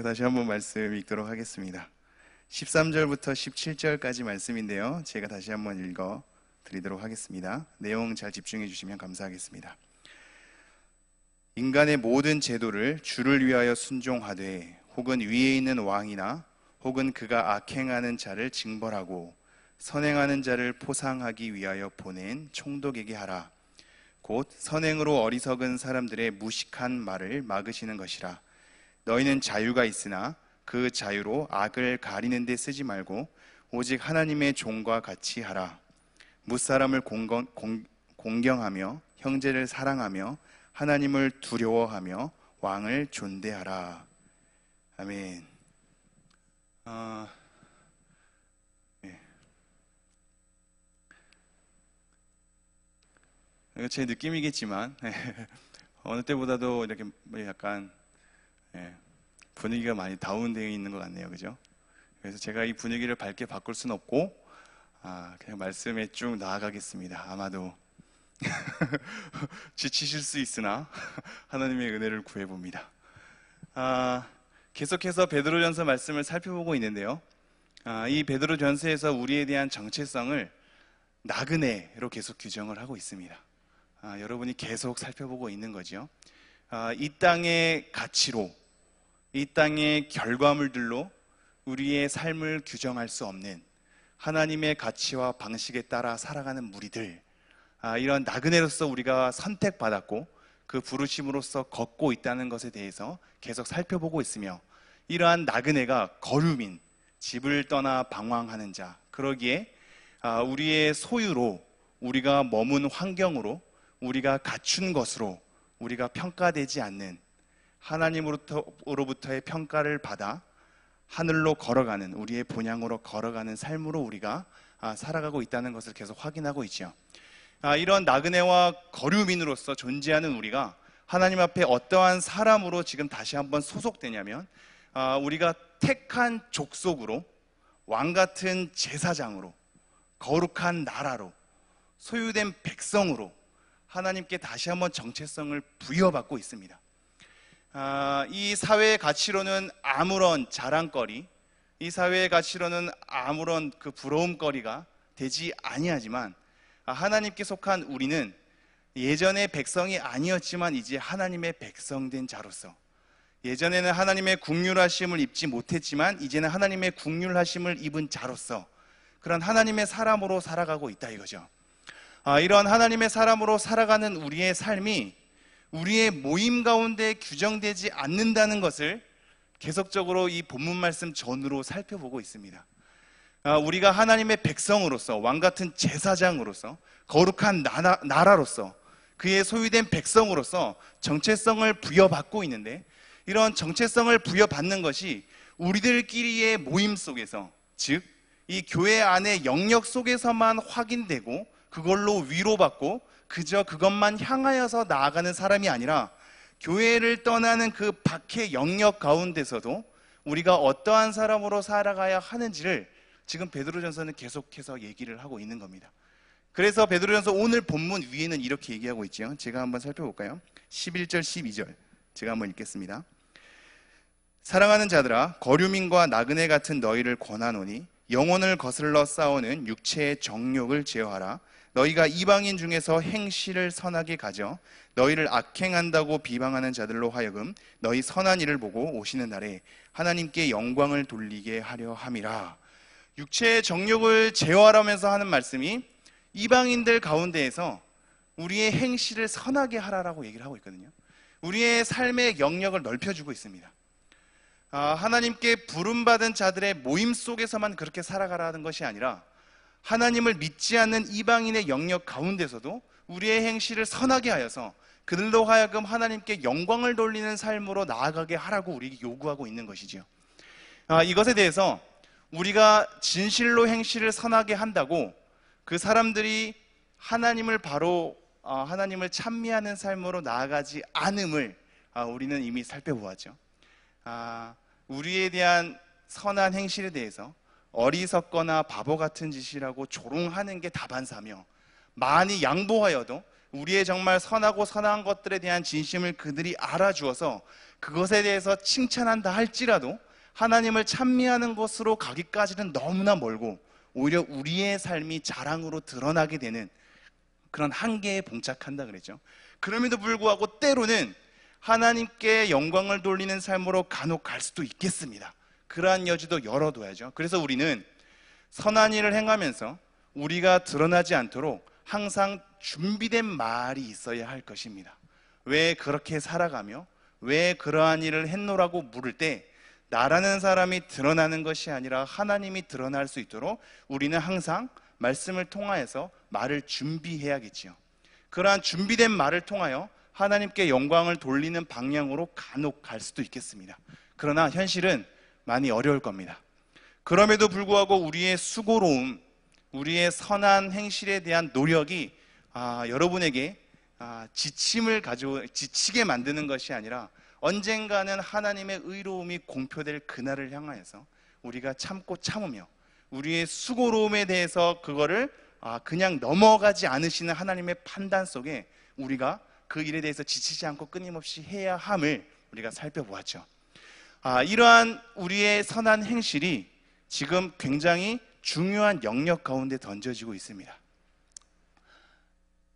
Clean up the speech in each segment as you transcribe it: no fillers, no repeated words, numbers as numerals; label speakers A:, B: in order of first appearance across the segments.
A: 다시 한번 말씀 읽도록 하겠습니다. 13절부터 17절까지 말씀인데요. 제가 다시 한번 읽어 드리도록 하겠습니다. 내용 잘 집중해 주시면 감사하겠습니다. 인간의 모든 제도를 주를 위하여 순종하되 혹은 위에 있는 왕이나 혹은 그가 악행하는 자를 징벌하고 선행하는 자를 포상하기 위하여 보낸 총독에게 하라. 곧 선행으로 어리석은 사람들의 무식한 말을 막으시는 것이라. 너희는 자유가 있으나 그 자유로 악을 가리는 데 쓰지 말고 오직 하나님의 종과 같이 하라. 무사람을 공경하며 형제를 사랑하며 하나님을 두려워하며 왕을 존대하라. 아멘. 네. 이거 제 느낌이겠지만 어느 때보다도 이렇게 약간 분위기가 많이 다운되어 있는 것 같네요. 그죠? 그래서 제가 이 분위기를 밝게 바꿀 수는 없고 그냥 말씀에 쭉 나아가겠습니다. 아마도 지치실 수 있으나 하나님의 은혜를 구해봅니다. 계속해서 베드로전서 말씀을 살펴보고 있는데요. 이 베드로전서에서 우리에 대한 정체성을 나그네로 계속 규정을 하고 있습니다. 여러분이 계속 살펴보고 있는 거죠. 이 땅의 가치로, 이 땅의 결과물들로 우리의 삶을 규정할 수 없는 하나님의 가치와 방식에 따라 살아가는 무리들, 이런 나그네로서 우리가 선택받았고 그 부르심으로서 걷고 있다는 것에 대해서 계속 살펴보고 있으며, 이러한 나그네가 거류민, 집을 떠나 방황하는 자, 그러기에 우리의 소유로, 우리가 머문 환경으로, 우리가 갖춘 것으로 우리가 평가되지 않는, 하나님으로부터의 평가를 받아 하늘로 걸어가는, 우리의 본향으로 걸어가는 삶으로 우리가 살아가고 있다는 것을 계속 확인하고 있죠. 이런 나그네와 거류민으로서 존재하는 우리가 하나님 앞에 어떠한 사람으로 지금 다시 한번 소속되냐면, 우리가 택한 족속으로, 왕같은 제사장으로, 거룩한 나라로, 소유된 백성으로 하나님께 다시 한번 정체성을 부여받고 있습니다. 이 사회의 가치로는 아무런 자랑거리, 이 사회의 가치로는 아무런 그 부러움거리가 되지 아니하지만, 하나님께 속한 우리는 예전의 백성이 아니었지만 이제 하나님의 백성된 자로서, 예전에는 하나님의 국률하심을 입지 못했지만 이제는 하나님의 국률하심을 입은 자로서 그런 하나님의 사람으로 살아가고 있다 이거죠. 이런 하나님의 사람으로 살아가는 우리의 삶이 우리의 모임 가운데 규정되지 않는다는 것을 계속적으로 이 본문 말씀 전후로 살펴보고 있습니다. 우리가 하나님의 백성으로서, 왕같은 제사장으로서, 거룩한 나라로서, 그의 소유된 백성으로서 정체성을 부여받고 있는데, 이런 정체성을 부여받는 것이 우리들끼리의 모임 속에서, 즉 이 교회 안의 영역 속에서만 확인되고 그걸로 위로받고 그저 그것만 향하여서 나아가는 사람이 아니라, 교회를 떠나는 그 밖의 영역 가운데서도 우리가 어떠한 사람으로 살아가야 하는지를 지금 베드로전서는 계속해서 얘기를 하고 있는 겁니다. 그래서 베드로전서 오늘 본문 위에는 이렇게 얘기하고 있죠. 제가 한번 살펴볼까요? 11절 12절 제가 한번 읽겠습니다. 사랑하는 자들아, 거류민과 나그네 같은 너희를 권하노니 영혼을 거슬러 싸우는 육체의 정욕을 제어하라. 너희가 이방인 중에서 행실을 선하게 가져 너희를 악행한다고 비방하는 자들로 하여금 너희 선한 일을 보고 오시는 날에 하나님께 영광을 돌리게 하려 함이라. 육체의 정욕을 제어하라면서 하는 말씀이 이방인들 가운데에서 우리의 행실을 선하게 하라라고 얘기를 하고 있거든요. 우리의 삶의 영역을 넓혀주고 있습니다. 하나님께 부름받은 자들의 모임 속에서만 그렇게 살아가라는 것이 아니라, 하나님을 믿지 않는 이방인의 영역 가운데서도 우리의 행실을 선하게 하여서 그들로 하여금 하나님께 영광을 돌리는 삶으로 나아가게 하라고 우리에게 요구하고 있는 것이지요. 이것에 대해서 우리가 진실로 행실을 선하게 한다고 그 사람들이 하나님을 찬미하는 삶으로 나아가지 않음을 우리는 이미 살펴보았죠. 우리에 대한 선한 행실에 대해서 어리석거나 바보 같은 짓이라고 조롱하는 게 다반사며, 많이 양보하여도 우리의 정말 선하고 선한 것들에 대한 진심을 그들이 알아주어서 그것에 대해서 칭찬한다 할지라도 하나님을 찬미하는 것으로 가기까지는 너무나 멀고 오히려 우리의 삶이 자랑으로 드러나게 되는 그런 한계에 봉착한다 그랬죠. 그럼에도 불구하고 때로는 하나님께 영광을 돌리는 삶으로 간혹 갈 수도 있겠습니다. 그러한 여지도 열어둬야죠. 그래서 우리는 선한 일을 행하면서 우리가 드러나지 않도록 항상 준비된 말이 있어야 할 것입니다. 왜 그렇게 살아가며 왜 그러한 일을 했노라고 물을 때 나라는 사람이 드러나는 것이 아니라 하나님이 드러날 수 있도록 우리는 항상 말씀을 통하여서 말을 준비해야겠지요. 그러한 준비된 말을 통하여 하나님께 영광을 돌리는 방향으로 간혹 갈 수도 있겠습니다. 그러나 현실은 많이 어려울 겁니다. 그럼에도 불구하고 우리의 수고로움, 우리의 선한 행실에 대한 노력이 여러분에게 지치게 만드는 것이 아니라 언젠가는 하나님의 의로움이 공표될 그날을 향하여서 우리가 참고 참으며 우리의 수고로움에 대해서 그거를 그냥 넘어가지 않으시는 하나님의 판단 속에 우리가 그 일에 대해서 지치지 않고 끊임없이 해야 함을 우리가 살펴보았죠. 이러한 우리의 선한 행실이 지금 굉장히 중요한 영역 가운데 던져지고 있습니다.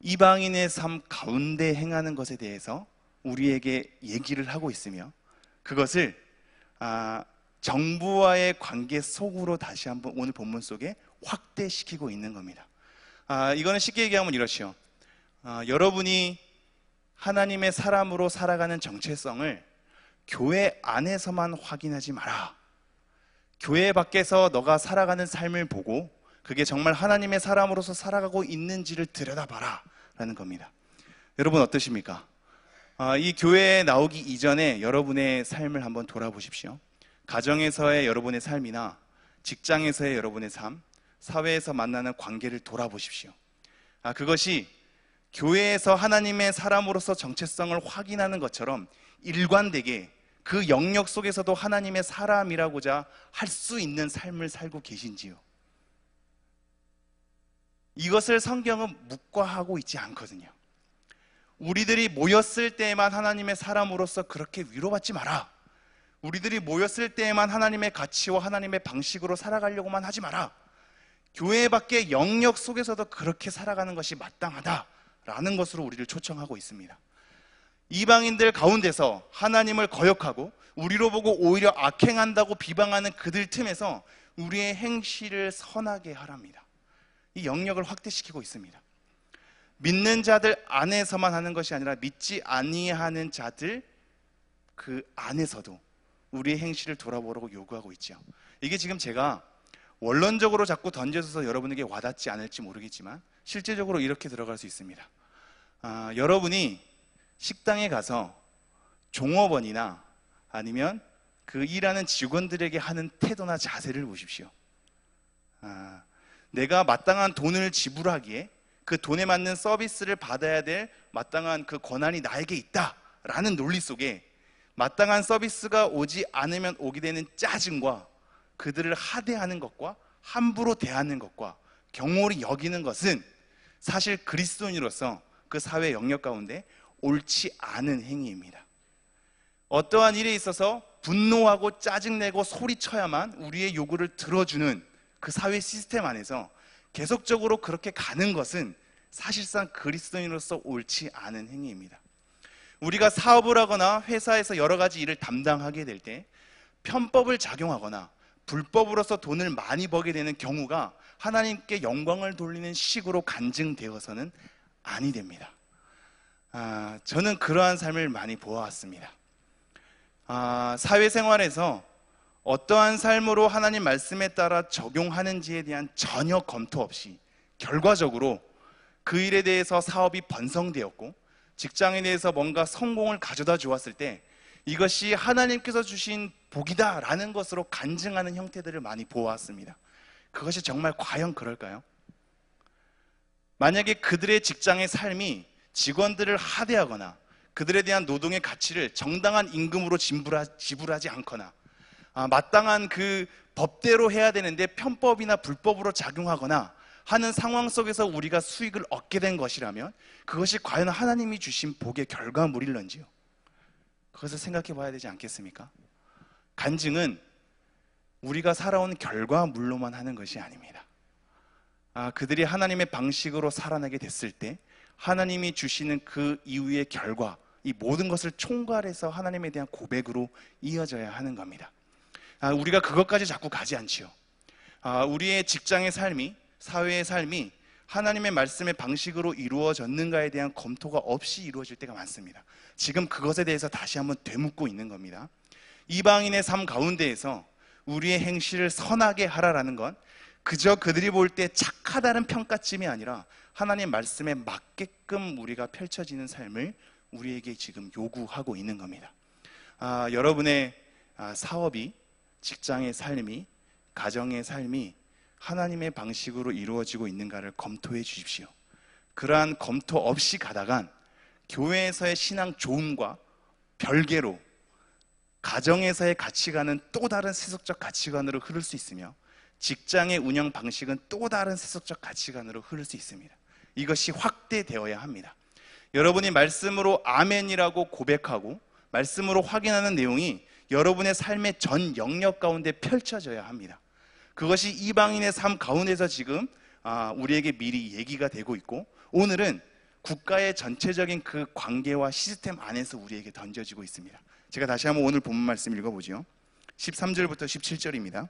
A: 이방인의 삶 가운데 행하는 것에 대해서 우리에게 얘기를 하고 있으며 그것을 정부와의 관계 속으로 다시 한번 오늘 본문 속에 확대시키고 있는 겁니다. 이거는 쉽게 얘기하면 이렇죠. 여러분이 하나님의 사람으로 살아가는 정체성을 교회 안에서만 확인하지 마라. 교회 밖에서 너가 살아가는 삶을 보고 그게 정말 하나님의 사람으로서 살아가고 있는지를 들여다봐라 라는 겁니다. 여러분 어떠십니까? 이 교회에 나오기 이전에 여러분의 삶을 한번 돌아보십시오. 가정에서의 여러분의 삶이나 직장에서의 여러분의 삶, 사회에서 만나는 관계를 돌아보십시오. 그것이 교회에서 하나님의 사람으로서 정체성을 확인하는 것처럼 일관되게 그 영역 속에서도 하나님의 사람이라고자 할 수 있는 삶을 살고 계신지요? 이것을 성경은 묵과하고 있지 않거든요. 우리들이 모였을 때에만 하나님의 사람으로서 그렇게 위로받지 마라. 우리들이 모였을 때에만 하나님의 가치와 하나님의 방식으로 살아가려고만 하지 마라. 교회 밖의 영역 속에서도 그렇게 살아가는 것이 마땅하다라는 것으로 우리를 초청하고 있습니다. 이방인들 가운데서 하나님을 거역하고 우리로 보고 오히려 악행한다고 비방하는 그들 틈에서 우리의 행실을 선하게 하랍니다. 이 영역을 확대시키고 있습니다. 믿는 자들 안에서만 하는 것이 아니라 믿지 아니하는 자들 그 안에서도 우리의 행실을 돌아보라고 요구하고 있죠. 이게 지금 제가 원론적으로 자꾸 던져서 여러분에게 와닿지 않을지 모르겠지만 실제적으로 이렇게 들어갈 수 있습니다. 여러분이 식당에 가서 종업원이나 아니면 그 일하는 직원들에게 하는 태도나 자세를 보십시오. 내가 마땅한 돈을 지불하기에 그 돈에 맞는 서비스를 받아야 될 마땅한 그 권한이 나에게 있다라는 논리 속에 마땅한 서비스가 오지 않으면 오게 되는 짜증과 그들을 하대하는 것과 함부로 대하는 것과 경홀히 여기는 것은 사실 그리스도인으로서 그 사회 영역 가운데 옳지 않은 행위입니다. 어떠한 일에 있어서 분노하고 짜증내고 소리쳐야만 우리의 요구를 들어주는 그 사회 시스템 안에서 계속적으로 그렇게 가는 것은 사실상 그리스도인으로서 옳지 않은 행위입니다. 우리가 사업을 하거나 회사에서 여러 가지 일을 담당하게 될 때 편법을 작용하거나 불법으로서 돈을 많이 벌게 되는 경우가 하나님께 영광을 돌리는 식으로 간증되어서는 아니 됩니다. 저는 그러한 삶을 많이 보아왔습니다. 사회생활에서 어떠한 삶으로 하나님 말씀에 따라 적용하는지에 대한 전혀 검토 없이 결과적으로 그 일에 대해서 사업이 번성되었고 직장에 대해서 뭔가 성공을 가져다 주었을 때 이것이 하나님께서 주신 복이다라는 것으로 간증하는 형태들을 많이 보아왔습니다. 그것이 정말 과연 그럴까요? 만약에 그들의 직장의 삶이 직원들을 하대하거나 그들에 대한 노동의 가치를 정당한 임금으로 지불하지 않거나 마땅한 그 법대로 해야 되는데 편법이나 불법으로 작용하거나 하는 상황 속에서 우리가 수익을 얻게 된 것이라면 그것이 과연 하나님이 주신 복의 결과물일런지요? 그것을 생각해 봐야 되지 않겠습니까? 간증은 우리가 살아온 결과물로만 하는 것이 아닙니다. 그들이 하나님의 방식으로 살아나게 됐을 때 하나님이 주시는 그 이후의 결과, 이 모든 것을 총괄해서 하나님에 대한 고백으로 이어져야 하는 겁니다. 우리가 그것까지 자꾸 가지 않지요. 우리의 직장의 삶이, 사회의 삶이 하나님의 말씀의 방식으로 이루어졌는가에 대한 검토가 없이 이루어질 때가 많습니다. 지금 그것에 대해서 다시 한번 되묻고 있는 겁니다. 이방인의 삶 가운데에서 우리의 행실을 선하게 하라라는 건 그저 그들이 볼 때 착하다는 평가쯤이 아니라 하나님의 말씀에 맞게끔 우리가 펼쳐지는 삶을 우리에게 지금 요구하고 있는 겁니다. 여러분의 사업이, 직장의 삶이, 가정의 삶이 하나님의 방식으로 이루어지고 있는가를 검토해 주십시오. 그러한 검토 없이 가다간 교회에서의 신앙 좋음과 별개로 가정에서의 가치관은 또 다른 세속적 가치관으로 흐를 수 있으며 직장의 운영 방식은 또 다른 세속적 가치관으로 흐를 수 있습니다. 이것이 확대되어야 합니다. 여러분이 말씀으로 아멘이라고 고백하고 말씀으로 확인하는 내용이 여러분의 삶의 전 영역 가운데 펼쳐져야 합니다. 그것이 이방인의 삶 가운데서 지금 우리에게 미리 얘기가 되고 있고, 오늘은 국가의 전체적인 그 관계와 시스템 안에서 우리에게 던져지고 있습니다. 제가 다시 한번 오늘 본문 말씀 읽어보죠. 13절부터 17절입니다.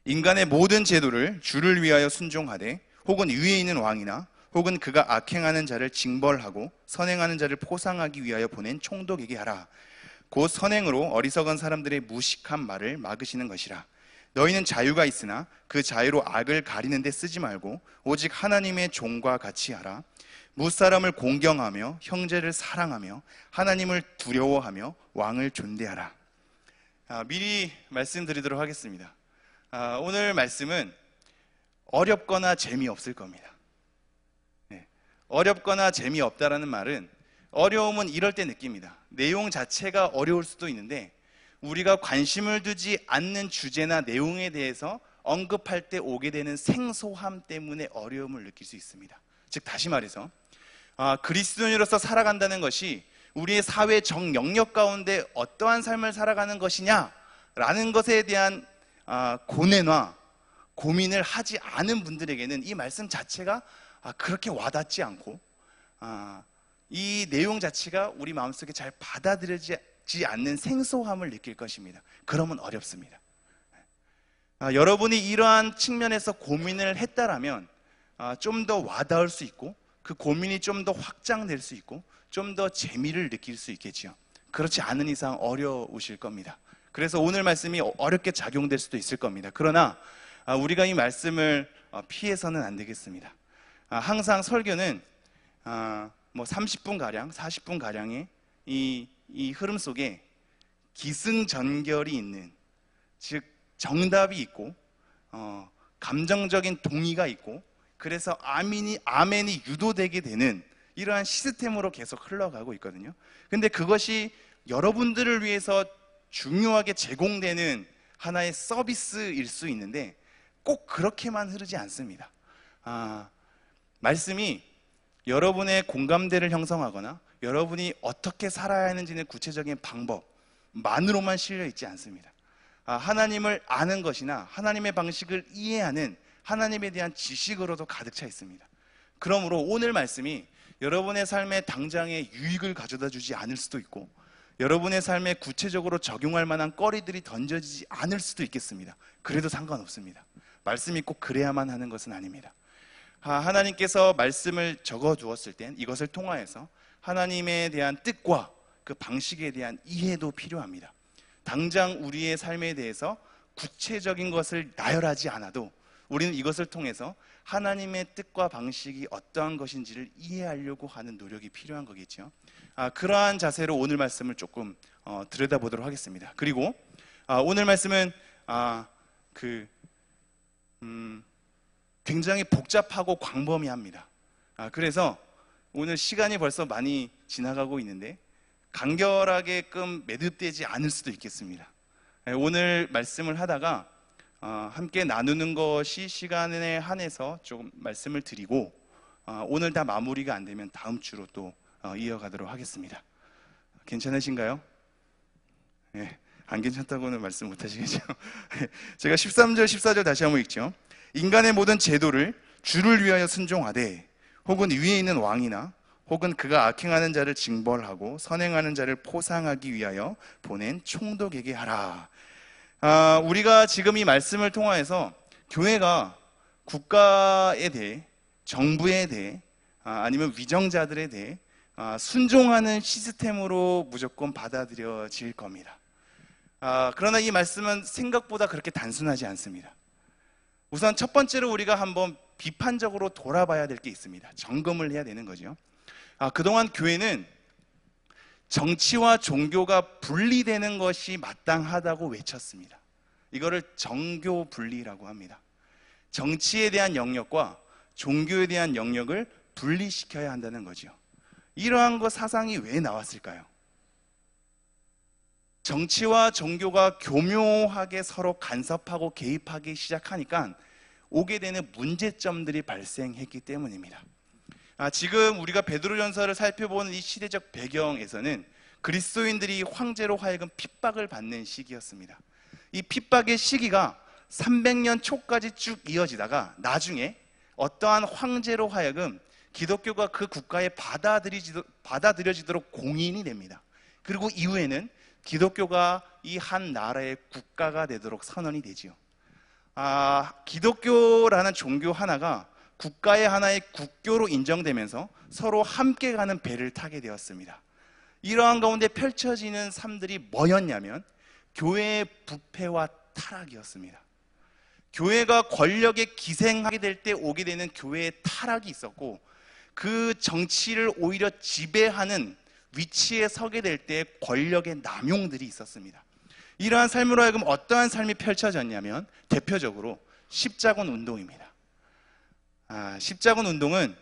A: 인간의 모든 제도를 주를 위하여 순종하되 혹은 위에 있는 왕이나 혹은 그가 악행하는 자를 징벌하고 선행하는 자를 포상하기 위하여 보낸 총독에게 하라. 곧 선행으로 어리석은 사람들의 무식한 말을 막으시는 것이라. 너희는 자유가 있으나 그 자유로 악을 가리는 데 쓰지 말고 오직 하나님의 종과 같이 하라. 무사람을 공경하며 형제를 사랑하며 하나님을 두려워하며 왕을 존대하라. 미리 말씀드리도록 하겠습니다. 오늘 말씀은 어렵거나 재미없을 겁니다. 어렵거나 재미없다라는 말은, 어려움은 이럴 때 느낍니다. 내용 자체가 어려울 수도 있는데 우리가 관심을 두지 않는 주제나 내용에 대해서 언급할 때 오게 되는 생소함 때문에 어려움을 느낄 수 있습니다. 즉 다시 말해서 그리스도인으로서 살아간다는 것이 우리의 사회 정 영역 가운데 어떠한 삶을 살아가는 것이냐라는 것에 대한 고뇌나 고민을 하지 않은 분들에게는 이 말씀 자체가 그렇게 와닿지 않고 이 내용 자체가 우리 마음속에 잘 받아들여지지 않는 생소함을 느낄 것입니다. 그러면 어렵습니다. 여러분이 이러한 측면에서 고민을 했다라면 좀 더 와닿을 수 있고 그 고민이 좀 더 확장될 수 있고 좀 더 재미를 느낄 수 있겠지요. 그렇지 않은 이상 어려우실 겁니다. 그래서 오늘 말씀이 어렵게 작용될 수도 있을 겁니다. 그러나 우리가 이 말씀을 피해서는 안 되겠습니다. 항상 설교는 뭐 30분가량, 40분가량의 이 흐름 속에 기승전결이 있는, 즉 정답이 있고 감정적인 동의가 있고, 그래서 아멘이 유도되게 되는 이러한 시스템으로 계속 흘러가고 있거든요. 근데 그것이 여러분들을 위해서 중요하게 제공되는 하나의 서비스일 수 있는데 꼭 그렇게만 흐르지 않습니다. 말씀이 여러분의 공감대를 형성하거나 여러분이 어떻게 살아야 하는지의 구체적인 방법만으로만 실려 있지 않습니다. 하나님을 아는 것이나 하나님의 방식을 이해하는 하나님에 대한 지식으로도 가득 차 있습니다. 그러므로 오늘 말씀이 여러분의 삶에 당장의 유익을 가져다 주지 않을 수도 있고 여러분의 삶에 구체적으로 적용할 만한 거리들이 던져지지 않을 수도 있겠습니다. 그래도 상관없습니다. 말씀이 꼭 그래야만 하는 것은 아닙니다. 하나님께서 말씀을 적어 두었을 땐 이것을 통하여서 하나님에 대한 뜻과 그 방식에 대한 이해도 필요합니다. 당장 우리의 삶에 대해서 구체적인 것을 나열하지 않아도 우리는 이것을 통해서 하나님의 뜻과 방식이 어떠한 것인지를 이해하려고 하는 노력이 필요한 거겠죠. 그러한 자세로 오늘 말씀을 조금 들여다보도록 하겠습니다. 그리고 오늘 말씀은 굉장히 복잡하고 광범위합니다. 그래서 오늘 시간이 벌써 많이 지나가고 있는데 간결하게끔 매듭되지 않을 수도 있겠습니다. 오늘 말씀을 하다가 함께 나누는 것이 시간에 한해서 조금 말씀을 드리고 오늘 다 마무리가 안 되면 다음 주로 또 이어가도록 하겠습니다. 괜찮으신가요? 네, 안 괜찮다고는 말씀 못 하시겠죠? 제가 13절, 14절 다시 한번 읽죠. 인간의 모든 제도를 주를 위하여 순종하되 혹은 위에 있는 왕이나 혹은 그가 악행하는 자를 징벌하고 선행하는 자를 포상하기 위하여 보낸 총독에게 하라. 우리가 지금 이 말씀을 통하여서 교회가 국가에 대해, 정부에 대해, 아니면 위정자들에 대해 순종하는 시스템으로 무조건 받아들여질 겁니다. 그러나 이 말씀은 생각보다 그렇게 단순하지 않습니다. 우선 첫 번째로 우리가 한번 비판적으로 돌아봐야 될 게 있습니다. 점검을 해야 되는 거죠. 그동안 교회는 정치와 종교가 분리되는 것이 마땅하다고 외쳤습니다. 이거를 정교 분리라고 합니다. 정치에 대한 영역과 종교에 대한 영역을 분리시켜야 한다는 거죠. 이러한 사상이 왜 나왔을까요? 정치와 종교가 교묘하게 서로 간섭하고 개입하기 시작하니까 오게 되는 문제점들이 발생했기 때문입니다. 지금 우리가 베드로전서를 살펴보는 이 시대적 배경에서는 그리스도인들이 황제로 하여금 핍박을 받는 시기였습니다. 이 핍박의 시기가 300년 초까지 쭉 이어지다가 나중에 어떠한 황제로 하여금 기독교가 그 국가에 받아들여지도록 공인이 됩니다. 그리고 이후에는 기독교가 이 한 나라의 국가가 되도록 선언이 되지요. 기독교라는 종교 하나가 국가의 하나의 국교로 인정되면서 서로 함께 가는 배를 타게 되었습니다. 이러한 가운데 펼쳐지는 삶들이 뭐였냐면 교회의 부패와 타락이었습니다. 교회가 권력에 기생하게 될 때 오게 되는 교회의 타락이 있었고, 그 정치를 오히려 지배하는 위치에 서게 될 때 권력의 남용들이 있었습니다. 이러한 삶으로 하여금 어떠한 삶이 펼쳐졌냐면 대표적으로 십자군 운동입니다. 십자군 운동은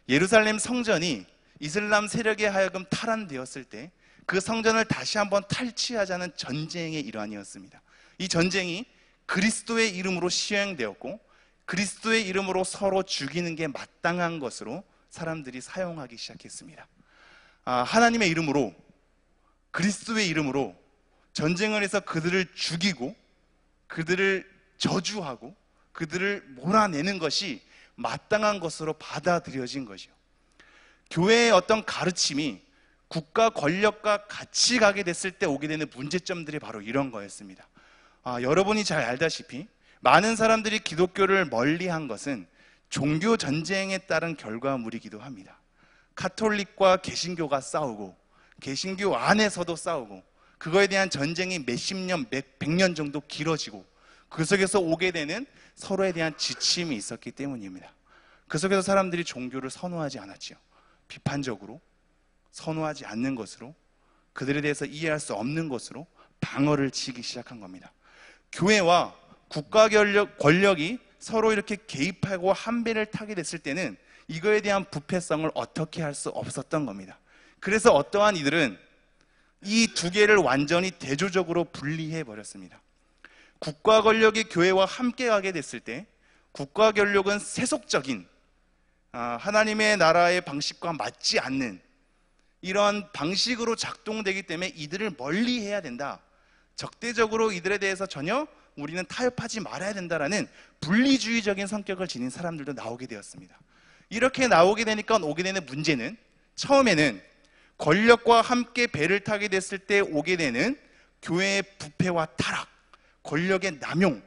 A: 예루살렘 성전이 이슬람 세력에 하여금 탈환되었을 때 그 성전을 다시 한번 탈취하자는 전쟁의 일환이었습니다. 이 전쟁이 그리스도의 이름으로 시행되었고, 그리스도의 이름으로 서로 죽이는 게 마땅한 것으로 사람들이 사용하기 시작했습니다. 하나님의 이름으로, 그리스도의 이름으로 전쟁을 해서 그들을 죽이고 그들을 저주하고 그들을 몰아내는 것이 마땅한 것으로 받아들여진 것이요. 교회의 어떤 가르침이 국가 권력과 같이 가게 됐을 때 오게 되는 문제점들이 바로 이런 거였습니다. 여러분이 잘 알다시피 많은 사람들이 기독교를 멀리한 것은 종교 전쟁에 따른 결과물이기도 합니다. 카톨릭과 개신교가 싸우고 개신교 안에서도 싸우고 그거에 대한 전쟁이 몇십 년, 백 년 정도 길어지고 그 속에서 오게 되는 서로에 대한 지침이 있었기 때문입니다. 그 속에서 사람들이 종교를 선호하지 않았지요. 비판적으로 선호하지 않는 것으로, 그들에 대해서 이해할 수 없는 것으로 방어를 치기 시작한 겁니다. 교회와 국가 권력이 서로 이렇게 개입하고 한 배를 타게 됐을 때는 이거에 대한 부패성을 어떻게 할 수 없었던 겁니다. 그래서 어떠한 이들은 이 두 개를 완전히 대조적으로 분리해 버렸습니다. 국가 권력이 교회와 함께 가게 됐을 때 국가 권력은 세속적인 하나님의 나라의 방식과 맞지 않는 이러한 방식으로 작동되기 때문에 이들을 멀리해야 된다. 적대적으로 이들에 대해서 전혀 우리는 타협하지 말아야 된다라는 분리주의적인 성격을 지닌 사람들도 나오게 되었습니다. 이렇게 나오게 되니까 오게 되는 문제는 처음에는 권력과 함께 배를 타게 됐을 때 오게 되는 교회의 부패와 타락, 권력의 남용,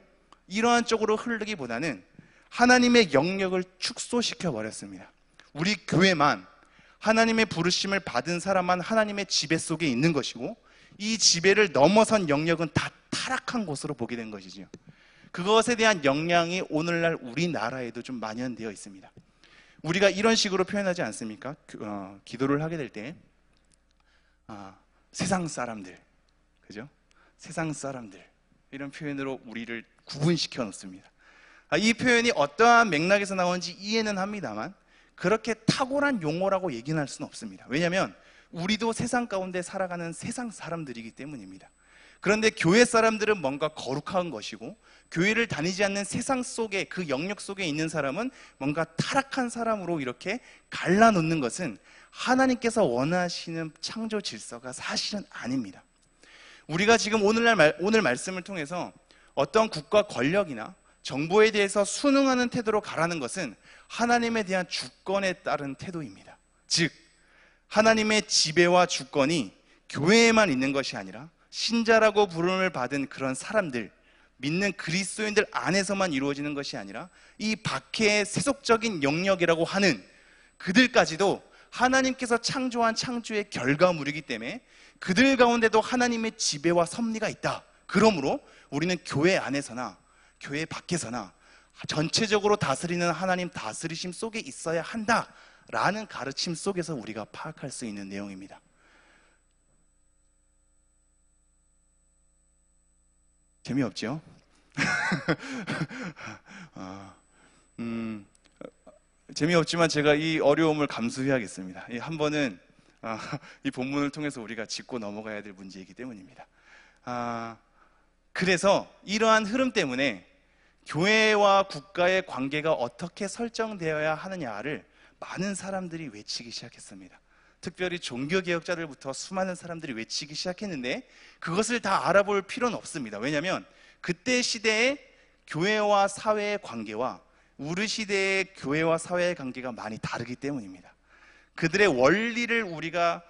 A: 이러한 쪽으로 흐르기보다는 하나님의 영역을 축소시켜 버렸습니다. 우리 교회만, 하나님의 부르심을 받은 사람만 하나님의 지배 속에 있는 것이고, 이 지배를 넘어선 영역은 다 타락한 곳으로 보게 된 것이죠. 그것에 대한 영향이 오늘날 우리나라에도 좀 만연되어 있습니다. 우리가 이런 식으로 표현하지 않습니까? 기도를 하게 될 때 세상 사람들, 그죠? 세상 사람들, 이런 표현으로 우리를 구분시켜 놓습니다. 이 표현이 어떠한 맥락에서 나오는지 이해는 합니다만 그렇게 탁월한 용어라고 얘기는 할 수는 없습니다. 왜냐하면 우리도 세상 가운데 살아가는 세상 사람들이기 때문입니다. 그런데 교회 사람들은 뭔가 거룩한 것이고, 교회를 다니지 않는 세상 속에, 그 영역 속에 있는 사람은 뭔가 타락한 사람으로 이렇게 갈라놓는 것은 하나님께서 원하시는 창조 질서가 사실은 아닙니다. 우리가 지금 오늘 말씀을 통해서 어떤 국가 권력이나 정보에 대해서 순응하는 태도로 가라는 것은 하나님에 대한 주권에 따른 태도입니다. 즉, 하나님의 지배와 주권이 교회에만 있는 것이 아니라 신자라고 부름을 받은 그런 사람들, 믿는 그리스도인들 안에서만 이루어지는 것이 아니라 이 밖의 세속적인 영역이라고 하는 그들까지도 하나님께서 창조한 창조의 결과물이기 때문에 그들 가운데도 하나님의 지배와 섭리가 있다. 그러므로 우리는 교회 안에서나 교회 밖에서나 전체적으로 다스리는 하나님 다스리심 속에 있어야 한다라는 가르침 속에서 우리가 파악할 수 있는 내용입니다. 재미없죠? 재미없지만 제가 이 어려움을 감수해야겠습니다. 한 번은 이 본문을 통해서 우리가 짚고 넘어가야 될 문제이기 때문입니다. 그래서 이러한 흐름 때문에 교회와 국가의 관계가 어떻게 설정되어야 하느냐를 많은 사람들이 외치기 시작했습니다. 특별히 종교개혁자들부터 수많은 사람들이 외치기 시작했는데 그것을 다 알아볼 필요는 없습니다. 왜냐하면 그때 시대의 교회와 사회의 관계와 우리 시대의 교회와 사회의 관계가 많이 다르기 때문입니다. 그들의 원리를 우리가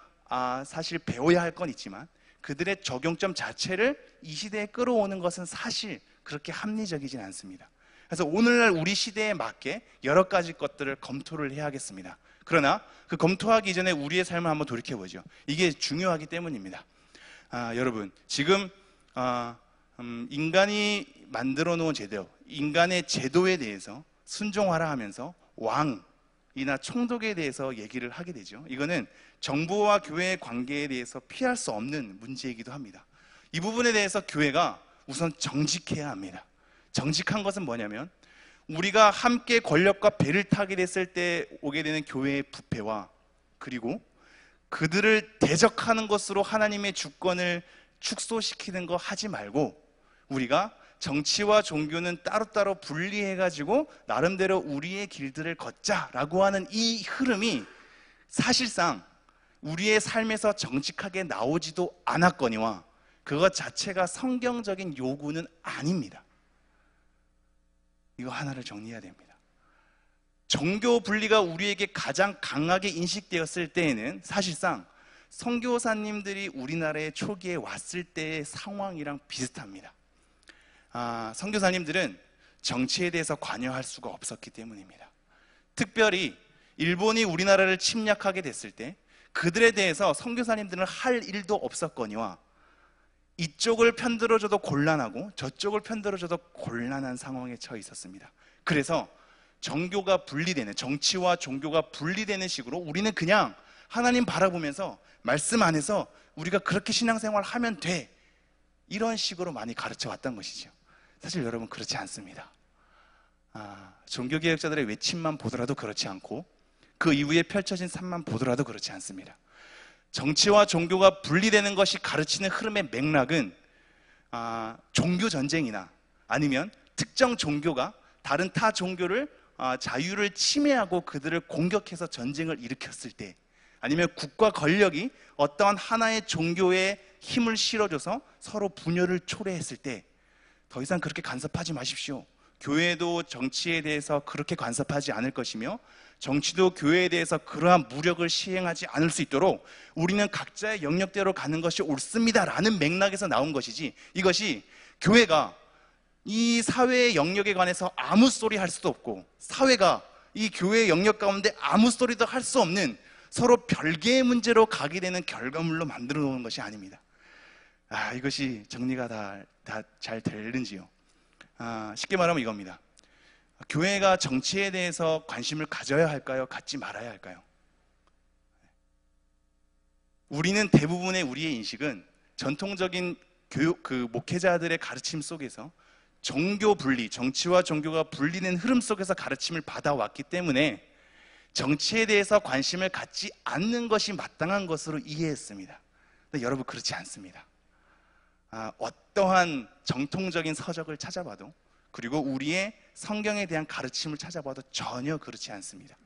A: 사실 배워야 할 건 있지만 그들의 적용점 자체를 이 시대에 끌어오는 것은 사실 그렇게 합리적이진 않습니다. 그래서 오늘날 우리 시대에 맞게 여러 가지 것들을 검토를 해야겠습니다. 그러나 그 검토하기 전에 우리의 삶을 한번 돌이켜보죠. 이게 중요하기 때문입니다. 여러분, 지금 인간이 만들어 놓은 제도, 인간의 제도에 대해서 순종하라 하면서 왕이나 총독에 대해서 얘기를 하게 되죠. 이거는 정부와 교회의 관계에 대해서 피할 수 없는 문제이기도 합니다. 이 부분에 대해서 교회가 우선 정직해야 합니다. 정직한 것은 뭐냐면 우리가 함께 권력과 배를 타게 됐을 때 오게 되는 교회의 부패와 그리고 그들을 대적하는 것으로 하나님의 주권을 축소시키는 거 하지 말고 우리가 정치와 종교는 따로따로 분리해가지고 나름대로 우리의 길들을 걷자라고 하는 이 흐름이 사실상 우리의 삶에서 정직하게 나오지도 않았거니와 그것 자체가 성경적인 요구는 아닙니다. 이거 하나를 정리해야 됩니다. 종교 분리가 우리에게 가장 강하게 인식되었을 때에는 사실상 선교사님들이 우리나라에 초기에 왔을 때의 상황이랑 비슷합니다. 선교사님들은 정치에 대해서 관여할 수가 없었기 때문입니다. 특별히 일본이 우리나라를 침략하게 됐을 때 그들에 대해서 선교사님들은 할 일도 없었거니와 이쪽을 편들어줘도 곤란하고 저쪽을 편들어줘도 곤란한 상황에 처해 있었습니다. 그래서 정교가 분리되는, 정치와 종교가 분리되는 식으로 우리는 그냥 하나님 바라보면서 말씀 안에서 우리가 그렇게 신앙생활 하면 돼, 이런 식으로 많이 가르쳐 왔던 것이죠. 사실 여러분 그렇지 않습니다. 종교개혁자들의 외침만 보더라도 그렇지 않고 그 이후에 펼쳐진 삶만 보더라도 그렇지 않습니다. 정치와 종교가 분리되는 것이 가르치는 흐름의 맥락은 종교 전쟁이나 아니면 특정 종교가 다른 타 종교를 자유를 침해하고 그들을 공격해서 전쟁을 일으켰을 때 아니면 국가 권력이 어떠한 하나의 종교에 힘을 실어줘서 서로 분열을 초래했을 때 더 이상 그렇게 간섭하지 마십시오. 교회도 정치에 대해서 그렇게 간섭하지 않을 것이며 정치도 교회에 대해서 그러한 무력을 시행하지 않을 수 있도록 우리는 각자의 영역대로 가는 것이 옳습니다라는 맥락에서 나온 것이지, 이것이 교회가 이 사회의 영역에 관해서 아무 소리 할 수도 없고 사회가 이 교회의 영역 가운데 아무 소리도 할 수 없는 서로 별개의 문제로 가게 되는 결과물로 만들어 놓은 것이 아닙니다. 이것이 정리가 다 잘 되는지요? 쉽게 말하면 이겁니다. 교회가 정치에 대해서 관심을 가져야 할까요? 갖지 말아야 할까요? 우리는 대부분의 우리의 인식은 전통적인 목회자들의 가르침 속에서 종교 분리, 정치와 종교가 분리된 흐름 속에서 가르침을 받아왔기 때문에 정치에 대해서 관심을 갖지 않는 것이 마땅한 것으로 이해했습니다. 근데 여러분 그렇지 않습니다. 어떠한 정통적인 서적을 찾아봐도, 그리고 우리의 성경에 대한 가르침을 찾아봐도 전혀 그렇지 않습니다.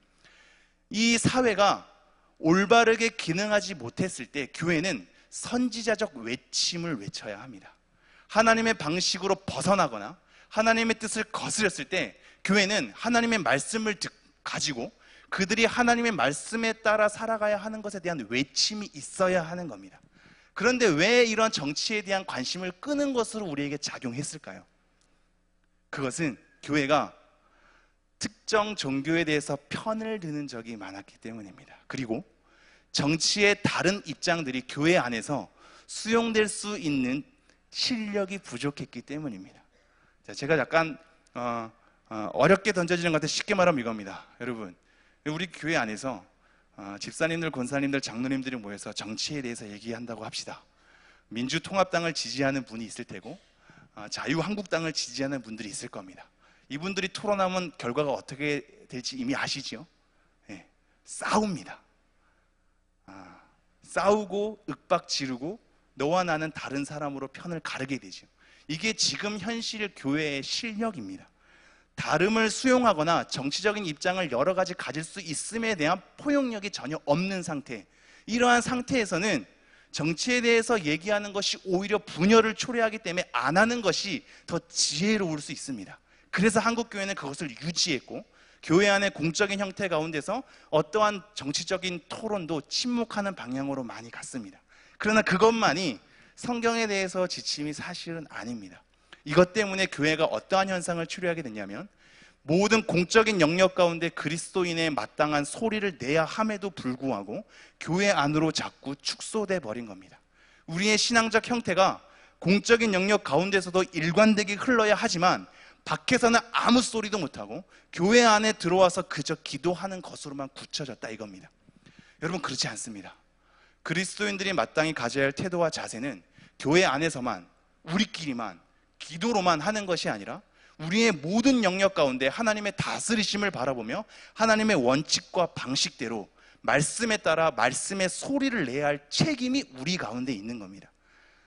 A: 이 사회가 올바르게 기능하지 못했을 때 교회는 선지자적 외침을 외쳐야 합니다. 하나님의 방식으로 벗어나거나 하나님의 뜻을 거스렸을 때 교회는 하나님의 말씀을 가지고 그들이 하나님의 말씀에 따라 살아가야 하는 것에 대한 외침이 있어야 하는 겁니다. 그런데 왜 이런 정치에 대한 관심을 끄는 것으로 우리에게 작용했을까요? 그것은 교회가 특정 종교에 대해서 편을 드는 적이 많았기 때문입니다. 그리고 정치의 다른 입장들이 교회 안에서 수용될 수 있는 실력이 부족했기 때문입니다. 제가 약간 어렵게 던져지는 것 같아 쉽게 말하면 이겁니다. 여러분, 우리 교회 안에서 집사님들, 권사님들, 장로님들이 모여서 정치에 대해서 얘기한다고 합시다. 민주통합당을 지지하는 분이 있을 테고 자유한국당을 지지하는 분들이 있을 겁니다. 이분들이 토론하면 결과가 어떻게 될지 이미 아시죠? 네, 싸웁니다. 싸우고 윽박 지르고 너와 나는 다른 사람으로 편을 가르게 되죠. 이게 지금 현실 교회의 실력입니다. 다름을 수용하거나 정치적인 입장을 여러 가지 가질 수 있음에 대한 포용력이 전혀 없는 상태, 이러한 상태에서는 정치에 대해서 얘기하는 것이 오히려 분열을 초래하기 때문에 안 하는 것이 더 지혜로울 수 있습니다. 그래서 한국교회는 그것을 유지했고, 교회 안의 공적인 형태 가운데서 어떠한 정치적인 토론도 침묵하는 방향으로 많이 갔습니다. 그러나 그것만이 성경에 대해서 지침이 사실은 아닙니다. 이것 때문에 교회가 어떠한 현상을 초래하게 됐냐면, 모든 공적인 영역 가운데 그리스도인의 마땅한 소리를 내야 함에도 불구하고 교회 안으로 자꾸 축소돼 버린 겁니다. 우리의 신앙적 형태가 공적인 영역 가운데서도 일관되게 흘러야 하지만 밖에서는 아무 소리도 못하고 교회 안에 들어와서 그저 기도하는 것으로만 굳혀졌다 이겁니다. 여러분, 그렇지 않습니다. 그리스도인들이 마땅히 가져야 할 태도와 자세는 교회 안에서만, 우리끼리만, 기도로만 하는 것이 아니라 우리의 모든 영역 가운데 하나님의 다스리심을 바라보며 하나님의 원칙과 방식대로 말씀에 따라 말씀의 소리를 내야 할 책임이 우리 가운데 있는 겁니다.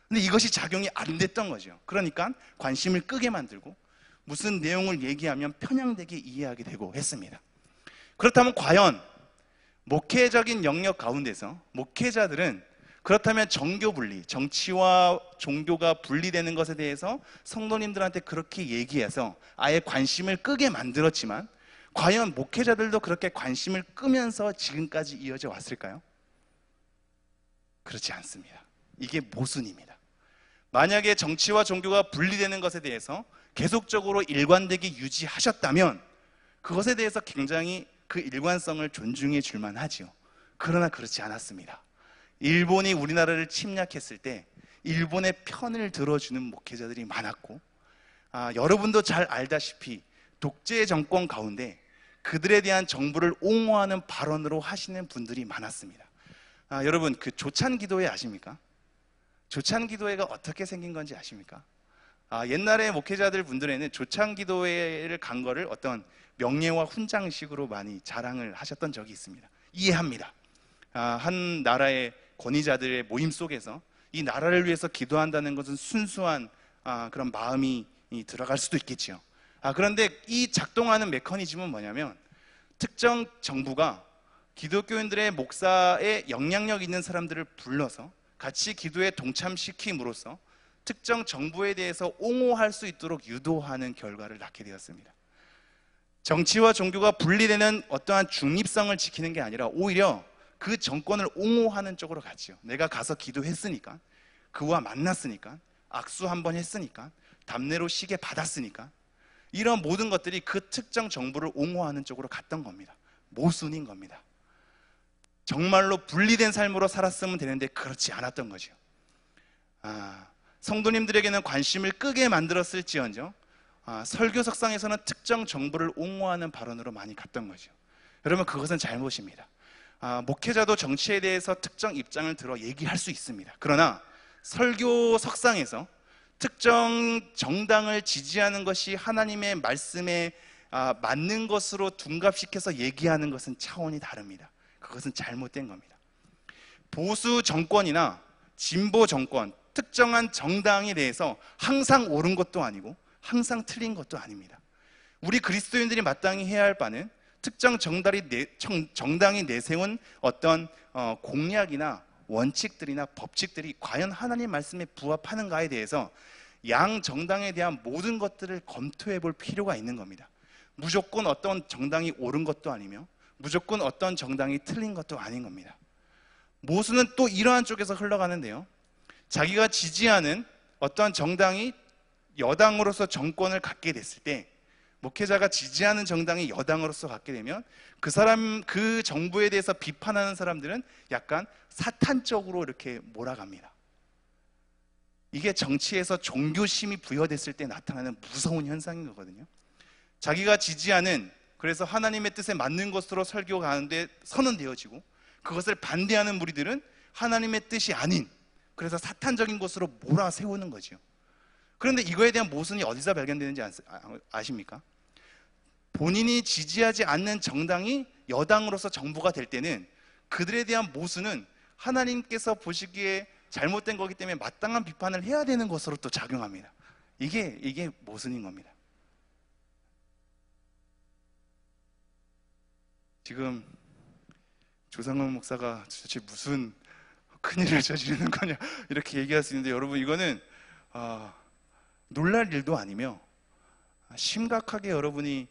A: 근데 이것이 작용이 안 됐던 거죠. 그러니까 관심을 끄게 만들고 무슨 내용을 얘기하면 편향되게 이해하게 되고 했습니다. 그렇다면 과연 목회적인 영역 가운데서 목회자들은 그렇다면 정교 분리, 정치와 종교가 분리되는 것에 대해서 성도님들한테 그렇게 얘기해서 아예 관심을 끄게 만들었지만, 과연 목회자들도 그렇게 관심을 끄면서 지금까지 이어져 왔을까요? 그렇지 않습니다. 이게 모순입니다. 만약에 정치와 종교가 분리되는 것에 대해서 계속적으로 일관되게 유지하셨다면 그것에 대해서 굉장히 그 일관성을 존중해 줄만 하지요. 그러나 그렇지 않았습니다. 일본이 우리나라를 침략했을 때 일본의 편을 들어주는 목회자들이 많았고, 여러분도 잘 알다시피 독재 정권 가운데 그들에 대한 정부를 옹호하는 발언으로 하시는 분들이 많았습니다. 여러분, 그 조찬기도회 아십니까? 조찬기도회가 어떻게 생긴 건지 아십니까? 옛날에 목회자들 분들에는 조찬기도회를 간 거를 어떤 명예와 훈장식으로 많이 자랑을 하셨던 적이 있습니다. 이해합니다. 한 나라의 권위자들의 모임 속에서 이 나라를 위해서 기도한다는 것은 순수한 그런 마음이 들어갈 수도 있겠죠. 그런데 이 작동하는 메커니즘은 뭐냐면, 특정 정부가 기독교인들의 목사의 영향력 있는 사람들을 불러서 같이 기도에 동참시킴으로써 특정 정부에 대해서 옹호할 수 있도록 유도하는 결과를 낳게 되었습니다. 정치와 종교가 분리되는 어떠한 중립성을 지키는 게 아니라 오히려 그 정권을 옹호하는 쪽으로 갔죠. 내가 가서 기도했으니까, 그와 만났으니까, 악수 한번 했으니까, 담내로 시계 받았으니까, 이런 모든 것들이 그 특정 정부를 옹호하는 쪽으로 갔던 겁니다. 모순인 겁니다. 정말로 분리된 삶으로 살았으면 되는데 그렇지 않았던 거죠. 성도님들에게는 관심을 끄게 만들었을지언정 설교석상에서는 특정 정부를 옹호하는 발언으로 많이 갔던 거죠. 여러분, 그것은 잘못입니다. 목회자도 정치에 대해서 특정 입장을 들어 얘기할 수 있습니다. 그러나 설교석상에서 특정 정당을 지지하는 것이 하나님의 말씀에 맞는 것으로 둔갑시켜서 얘기하는 것은 차원이 다릅니다. 그것은 잘못된 겁니다. 보수 정권이나 진보 정권, 특정한 정당에 대해서 항상 옳은 것도 아니고 항상 틀린 것도 아닙니다. 우리 그리스도인들이 마땅히 해야 할 바는 특정 정당이 내세운 어떤 공약이나 원칙들이나 법칙들이 과연 하나님 말씀에 부합하는가에 대해서 양 정당에 대한 모든 것들을 검토해 볼 필요가 있는 겁니다. 무조건 어떤 정당이 옳은 것도 아니며 무조건 어떤 정당이 틀린 것도 아닌 겁니다. 모수는 또 이러한 쪽에서 흘러가는데요, 자기가 지지하는 어떤 정당이 여당으로서 정권을 갖게 됐을 때, 목회자가 지지하는 정당이 여당으로서 갖게 되면 그 정부에 대해서 비판하는 사람들은 약간 사탄적으로 이렇게 몰아갑니다. 이게 정치에서 종교심이 부여됐을 때 나타나는 무서운 현상인 거거든요. 자기가 지지하는, 그래서 하나님의 뜻에 맞는 것으로 설교가 가는데 선언되어지고, 그것을 반대하는 무리들은 하나님의 뜻이 아닌, 그래서 사탄적인 것으로 몰아세우는 거죠. 그런데 이거에 대한 모순이 어디서 발견되는지 아십니까? 본인이 지지하지 않는 정당이 여당으로서 정부가 될 때는 그들에 대한 모순은 하나님께서 보시기에 잘못된 거기 때문에 마땅한 비판을 해야 되는 것으로 또 작용합니다. 이게 모순인 겁니다. 지금 조상훈 목사가 도대체 무슨 큰일을 저지르는 거냐 이렇게 얘기할 수 있는데, 여러분 이거는 놀랄 일도 아니며 심각하게 여러분이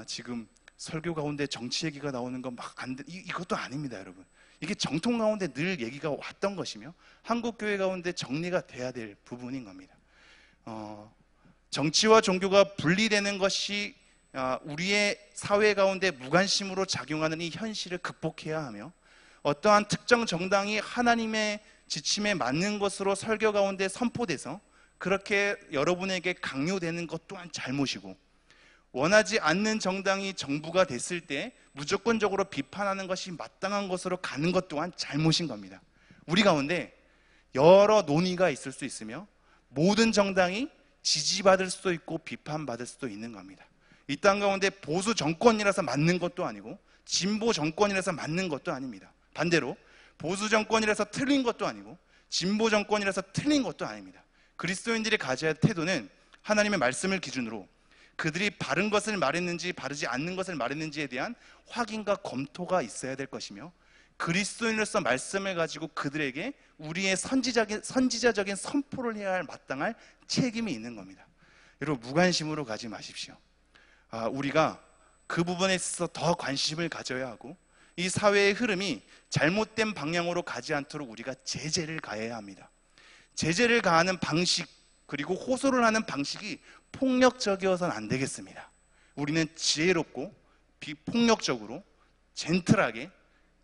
A: 지금 설교 가운데 정치 얘기가 나오는 건 막 이것도 아닙니다. 여러분, 이게 정통 가운데 늘 얘기가 왔던 것이며 한국교회 가운데 정리가 돼야 될 부분인 겁니다. 정치와 종교가 분리되는 것이 우리의 사회 가운데 무관심으로 작용하는 이 현실을 극복해야 하며, 어떠한 특정 정당이 하나님의 지침에 맞는 것으로 설교 가운데 선포돼서 그렇게 여러분에게 강요되는 것 또한 잘못이고, 원하지 않는 정당이 정부가 됐을 때 무조건적으로 비판하는 것이 마땅한 것으로 가는 것 또한 잘못인 겁니다. 우리 가운데 여러 논의가 있을 수 있으며 모든 정당이 지지받을 수도 있고 비판받을 수도 있는 겁니다. 이 땅 가운데 보수 정권이라서 맞는 것도 아니고 진보 정권이라서 맞는 것도 아닙니다. 반대로 보수 정권이라서 틀린 것도 아니고 진보 정권이라서 틀린 것도 아닙니다. 그리스도인들이 가져야 할 태도는 하나님의 말씀을 기준으로 그들이 바른 것을 말했는지 바르지 않는 것을 말했는지에 대한 확인과 검토가 있어야 될 것이며, 그리스도인으로서 말씀을 가지고 그들에게 우리의 선지자적인 선포를 해야 할 마땅할 책임이 있는 겁니다. 여러분, 무관심으로 가지 마십시오. 우리가 그 부분에 있어서 더 관심을 가져야 하고, 이 사회의 흐름이 잘못된 방향으로 가지 않도록 우리가 제재를 가해야 합니다. 제재를 가하는 방식, 그리고 호소를 하는 방식이 폭력적이어서는 안 되겠습니다. 우리는 지혜롭고 비폭력적으로 젠틀하게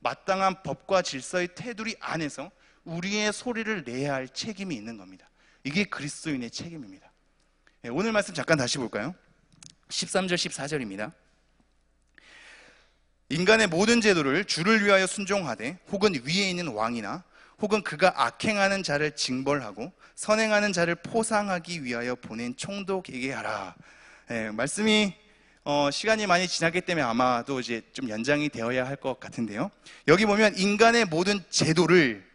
A: 마땅한 법과 질서의 테두리 안에서 우리의 소리를 내야 할 책임이 있는 겁니다. 이게 그리스도인의 책임입니다. 오늘 말씀 잠깐 다시 볼까요? 13절 14절입니다. 인간의 모든 제도를 주를 위하여 순종하되 혹은 위에 있는 왕이나 혹은 그가 악행하는 자를 징벌하고 선행하는 자를 포상하기 위하여 보낸 총독에게 하라. 말씀이 시간이 많이 지났기 때문에 아마도 이제 좀 연장이 되어야 할 것 같은데요, 여기 보면 인간의 모든 제도를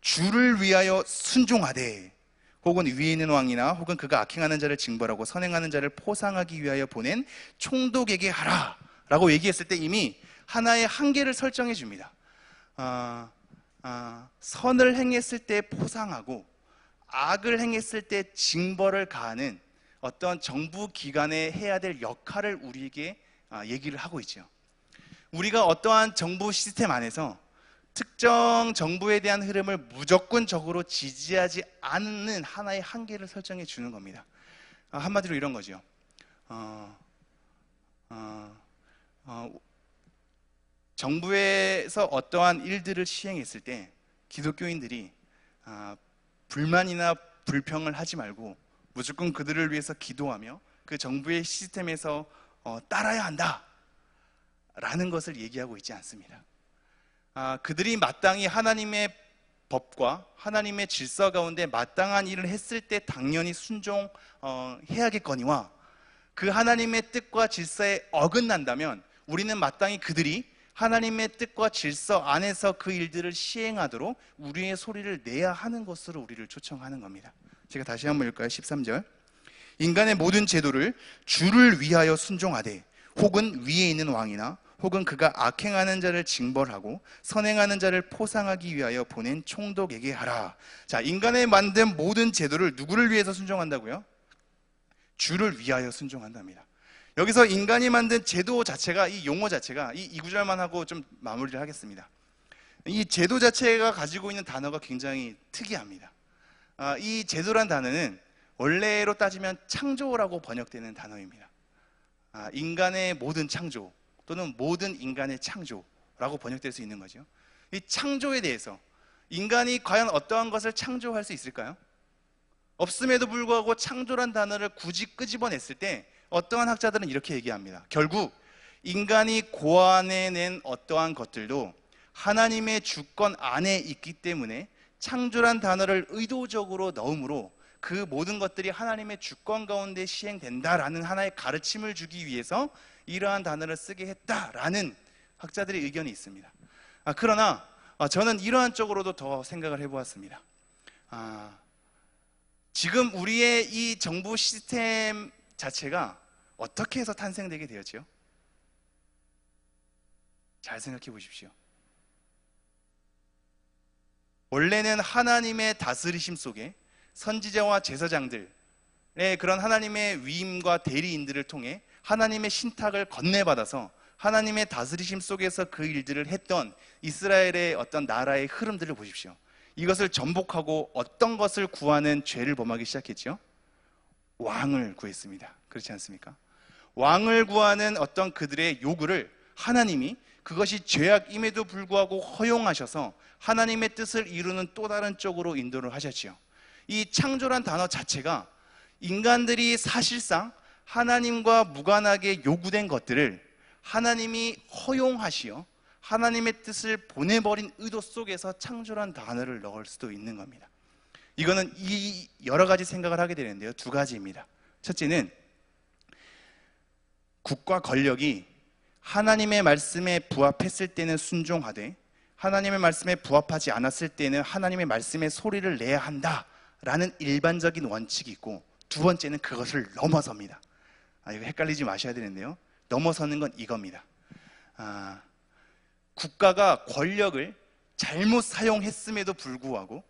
A: 주를 위하여 순종하되 혹은 위에 있는 왕이나 혹은 그가 악행하는 자를 징벌하고 선행하는 자를 포상하기 위하여 보낸 총독에게 하라 라고 얘기했을 때 이미 하나의 한계를 설정해 줍니다. 선을 행했을 때 포상하고 악을 행했을 때 징벌을 가하는 어떤 정부 기관에 해야 될 역할을 우리에게 얘기를 하고 있죠. 우리가 어떠한 정부 시스템 안에서 특정 정부에 대한 흐름을 무조건적으로 지지하지 않는 하나의 한계를 설정해 주는 겁니다. 한마디로 이런 거죠. 정부에서 어떠한 일들을 시행했을 때 기독교인들이 불만이나 불평을 하지 말고 무조건 그들을 위해서 기도하며 그 정부의 시스템에서 따라야 한다 라는 것을 얘기하고 있지 않습니다. 그들이 마땅히 하나님의 법과 하나님의 질서 가운데 마땅한 일을 했을 때 당연히 순종해야겠거니와, 그 하나님의 뜻과 질서에 어긋난다면 우리는 마땅히 그들이 하나님의 뜻과 질서 안에서 그 일들을 시행하도록 우리의 소리를 내야 하는 것으로 우리를 초청하는 겁니다. 제가 다시 한번 읽을까요? 13절. 인간의 모든 제도를 주를 위하여 순종하되 혹은 위에 있는 왕이나 혹은 그가 악행하는 자를 징벌하고 선행하는 자를 포상하기 위하여 보낸 총독에게 하라. 자, 인간의 만든 모든 제도를 누구를 위해서 순종한다고요? 주를 위하여 순종한답니다. 여기서 인간이 만든 제도 자체가, 이 용어 자체가, 이 구절만 하고 좀 마무리를 하겠습니다. 이 제도 자체가 가지고 있는 단어가 굉장히 특이합니다. 이 제도란 단어는 원래로 따지면 창조라고 번역되는 단어입니다. 인간의 모든 창조 또는 모든 인간의 창조라고 번역될 수 있는 거죠. 이 창조에 대해서 인간이 과연 어떠한 것을 창조할 수 있을까요? 없음에도 불구하고 창조란 단어를 굳이 끄집어냈을 때 어떠한 학자들은 이렇게 얘기합니다. 결국 인간이 고안해낸 어떠한 것들도 하나님의 주권 안에 있기 때문에 창조란 단어를 의도적으로 넣음으로 그 모든 것들이 하나님의 주권 가운데 시행된다라는 하나의 가르침을 주기 위해서 이러한 단어를 쓰게 했다라는 학자들의 의견이 있습니다. 그러나 저는 이러한 쪽으로도 더 생각을 해보았습니다. 지금 우리의 이 정부 시스템 자체가 어떻게 해서 탄생되게 되었죠? 잘 생각해 보십시오. 원래는 하나님의 다스리심 속에 선지자와 제사장들의 그런 하나님의 위임과 대리인들을 통해 하나님의 신탁을 건네받아서 하나님의 다스리심 속에서 그 일들을 했던 이스라엘의 어떤 나라의 흐름들을 보십시오. 이것을 전복하고 어떤 것을 구하는 죄를 범하기 시작했죠? 왕을 구했습니다. 그렇지 않습니까? 왕을 구하는 어떤 그들의 요구를 하나님이 그것이 죄악임에도 불구하고 허용하셔서 하나님의 뜻을 이루는 또 다른 쪽으로 인도를 하셨지요. 이 창조란 단어 자체가 인간들이 사실상 하나님과 무관하게 요구된 것들을 하나님이 허용하시어 하나님의 뜻을 보내버린 의도 속에서 창조란 단어를 넣을 수도 있는 겁니다. 이거는 이 여러 가지 생각을 하게 되는데요. 두 가지입니다. 첫째는 국가 권력이 하나님의 말씀에 부합했을 때는 순종하되 하나님의 말씀에 부합하지 않았을 때는 하나님의 말씀에 소리를 내야 한다라는 일반적인 원칙이 있고, 두 번째는 그것을 넘어섭니다. 이거 헷갈리지 마셔야 되는데요. 넘어서는 건 이겁니다. 국가가 권력을 잘못 사용했음에도 불구하고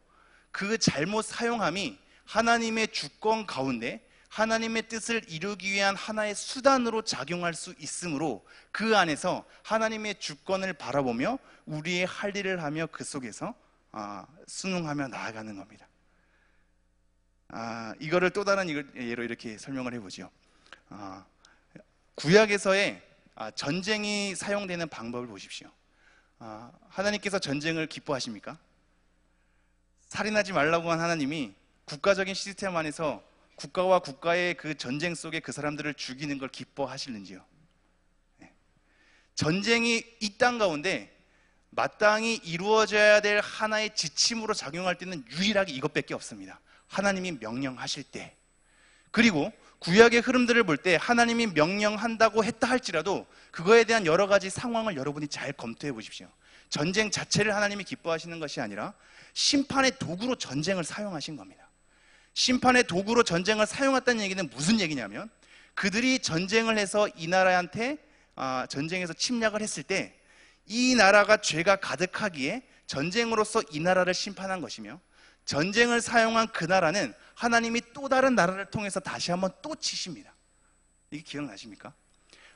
A: 그 잘못 사용함이 하나님의 주권 가운데 하나님의 뜻을 이루기 위한 하나의 수단으로 작용할 수 있으므로 그 안에서 하나님의 주권을 바라보며 우리의 할 일을 하며 그 속에서 순응하며 나아가는 겁니다. 이거를 또 다른 예로 이렇게 설명을 해보죠. 구약에서의 전쟁이 사용되는 방법을 보십시오. 하나님께서 전쟁을 기뻐하십니까? 살인하지 말라고 한 하나님이 국가적인 시스템 안에서 국가와 국가의 그 전쟁 속에 그 사람들을 죽이는 걸 기뻐하시는지요? 전쟁이 이 땅 가운데 마땅히 이루어져야 될 하나의 지침으로 작용할 때는 유일하게 이것밖에 없습니다. 하나님이 명령하실 때. 그리고 구약의 흐름들을 볼 때 하나님이 명령한다고 했다 할지라도 그거에 대한 여러 가지 상황을 여러분이 잘 검토해 보십시오. 전쟁 자체를 하나님이 기뻐하시는 것이 아니라 심판의 도구로 전쟁을 사용하신 겁니다. 심판의 도구로 전쟁을 사용했다는 얘기는 무슨 얘기냐면, 그들이 전쟁을 해서 이 나라한테 전쟁에서 침략을 했을 때 이 나라가 죄가 가득하기에 전쟁으로서 이 나라를 심판한 것이며, 전쟁을 사용한 그 나라는 하나님이 또 다른 나라를 통해서 다시 한번 또 치십니다. 이게 기억나십니까?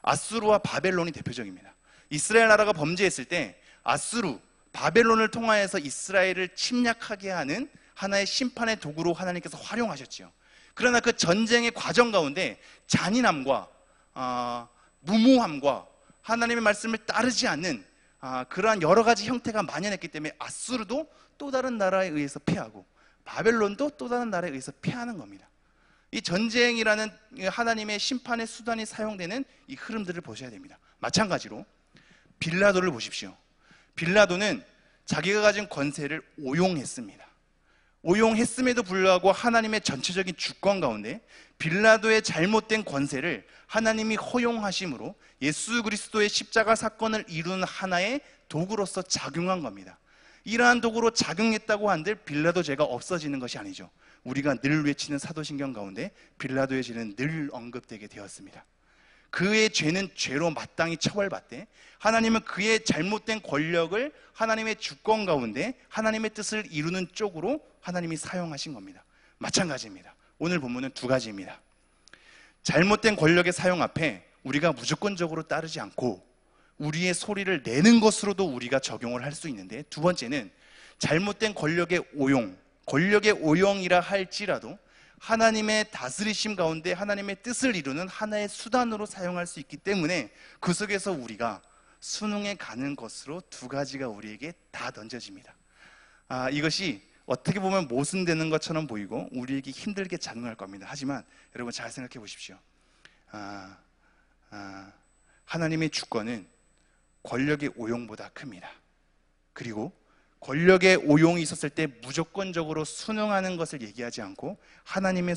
A: 아수르와 바벨론이 대표적입니다. 이스라엘 나라가 범죄했을 때 아수르, 바벨론을 통하여서 이스라엘을 침략하게 하는 하나의 심판의 도구로 하나님께서 활용하셨지요. 그러나 그 전쟁의 과정 가운데 잔인함과 무모함과 하나님의 말씀을 따르지 않는 그러한 여러 가지 형태가 만연했기 때문에 아수르도 또 다른 나라에 의해서 패하고 바벨론도 또 다른 나라에 의해서 패하는 겁니다. 이 전쟁이라는 하나님의 심판의 수단이 사용되는 이 흐름들을 보셔야 됩니다. 마찬가지로 빌라도를 보십시오. 빌라도는 자기가 가진 권세를 오용했습니다. 오용했음에도 불구하고 하나님의 전체적인 주권 가운데 빌라도의 잘못된 권세를 하나님이 허용하심으로 예수 그리스도의 십자가 사건을 이루는 하나의 도구로서 작용한 겁니다. 이러한 도구로 작용했다고 한들 빌라도 죄가 없어지는 것이 아니죠. 우리가 늘 외치는 사도신경 가운데 빌라도의 죄는 늘 언급되게 되었습니다. 그의 죄는 죄로 마땅히 처벌받되 하나님은 그의 잘못된 권력을 하나님의 주권 가운데 하나님의 뜻을 이루는 쪽으로 하나님이 사용하신 겁니다. 마찬가지입니다. 오늘 본문은 두 가지입니다. 잘못된 권력의 사용 앞에 우리가 무조건적으로 따르지 않고 우리의 소리를 내는 것으로도 우리가 적용을 할 수 있는데, 두 번째는 잘못된 권력의 오용, 권력의 오용이라 할지라도 하나님의 다스리심 가운데 하나님의 뜻을 이루는 하나의 수단으로 사용할 수 있기 때문에 그 속에서 우리가 순응해 가는 것으로 두 가지가 우리에게 다 던져집니다. 이것이 어떻게 보면 모순되는 것처럼 보이고 우리에게 힘들게 작용할 겁니다. 하지만 여러분 잘 생각해 보십시오. 하나님의 주권은 권력의 오용보다 큽니다. 그리고 권력의 오용이 있었을 때 무조건적으로 순응하는 것을 얘기하지 않고 하나님의